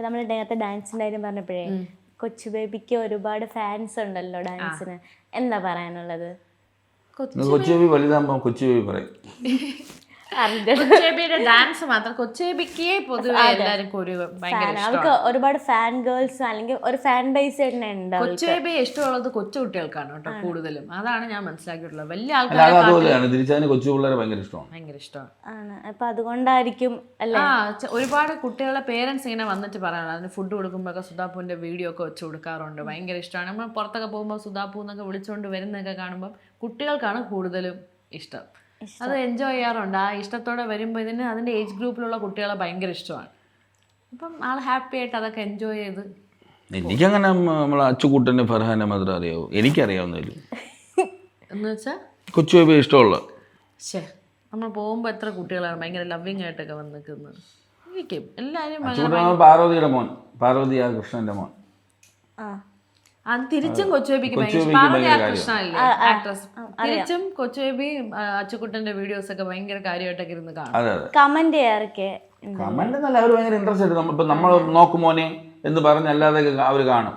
ഇപ്പൊ നമ്മൾ നേരത്തെ ഡാൻസിന്റെ കാര്യം പറഞ്ഞപ്പോഴേ കൊച്ചു ബേബിക്ക് ഒരുപാട് ഫാൻസ് ഉണ്ടല്ലോ ഡാൻസിന്, എന്താ പറയാനുള്ളത്? കൊച്ചു ബേബി വലുതാകുമ്പോ കൊച്ചു ബേബി പറയും. കൊച്ചുബേബിയുടെ ഡാൻസ് മാത്രം കൊച്ചുബേബിക്ക് പൊതുവെ എല്ലാവർക്കും ഒരു ഭയങ്കര അവർക്ക് ഒരുപാട് ഫാൻ ഗേൾസ് അല്ലെങ്കിൽ ഒരു ഫാൻ ബേസ് തന്നെ ഉണ്ട്. കൊച്ചുബേബിയെ ഇഷ്ടമുള്ളത് കൊച്ചു കുട്ടികൾക്കാണ് കേട്ടോ കൂടുതലും. അതാണ് ഞാൻ മനസ്സിലാക്കിയിട്ടുള്ളത്. വലിയ അതുപോലെയാണ് തിരിച്ചതിന് കൊച്ചു പിള്ളേരെ ഭയങ്കര ഇഷ്ടമാണ്. ഭയങ്കര ഇഷ്ടമാണ്. അപ്പൊ അതുകൊണ്ടായിരിക്കും അല്ലേ ഒരുപാട് കുട്ടികളുടെ പേരൻസ് ഇങ്ങനെ വന്നിട്ട് പറയാനുള്ളത്. അതിന് ഫുഡ് കൊടുക്കുമ്പോഴൊക്കെ സുധാപൂവിന്റെ വീഡിയോ ഒക്കെ വെച്ച് കൊടുക്കാറുണ്ട്. ഭയങ്കര ഇഷ്ടമാണ്. നമ്മൾ പുറത്തൊക്കെ പോകുമ്പോൾ സുധാപൂ എന്നൊക്കെ വിളിച്ചുകൊണ്ട് വരുന്നതൊക്കെ കാണുമ്പോൾ കുട്ടികൾക്കാണ് കൂടുതലും ഇഷ്ടം. അത് എൻജോയ് ചെയ്യാറുണ്ട്. ആ ഇഷ്ടത്തോടെ വരുമ്പോൾ ഇതിന് അതിൻ്റെ ഏജ് ഗ്രൂപ്പിലുള്ള കുട്ടികളെ ഭയങ്കര ഇഷ്ടമാണ്. അപ്പം ആൾ ഹാപ്പി ആയിട്ട് അതൊക്കെ എൻജോയ് ചെയ്ത്. എനിക്കങ്ങനെ നമ്മളെ അച്ചുകൂട്ടൻ്റെ ഫർഹാനെ മാത്രമേ അറിയാവൂ. എനിക്കറിയാവുന്നതിൽ എന്ന് വെച്ചാൽ കൊച്ചു ബേബി ഇഷ്ടമുള്ള. നമ്മൾ പോകുമ്പോൾ എത്ര കുട്ടികളാണ് ഭയങ്കര ലവിങ് ആയിട്ടൊക്കെ വന്ന് നിൽക്കുന്നത്. എനിക്കും എല്ലാവരും പാർവതിയുടെ മോൻ, പാർവതി ആ കൃഷ്ണന്റെ മോൻ. അത് തിരിച്ചും കൊച്ചുബേബിക്ക് പാർവതി ആ കൃഷ്ണല്ലേ ആക്ട്രസ്. തിരിച്ചും കൊച്ചുബേബി അച്ചുകുട്ടന്റെ വീഡിയോസ് ഒക്കെ ഭയങ്കര കാര്യമായിട്ടൊക്കെ ഇരുന്ന് കാണും. കമന്റ് ചെയ്യാറൊക്കെ കമന്റ് എന്നല്ല, അവർ ഭയങ്കര ഇൻട്രസ്റ്റ് ആയിട്ട് നമ്മൾ നോക്കുമോനെ എന്ന് പറഞ്ഞല്ലാതെ അവർ കാണും.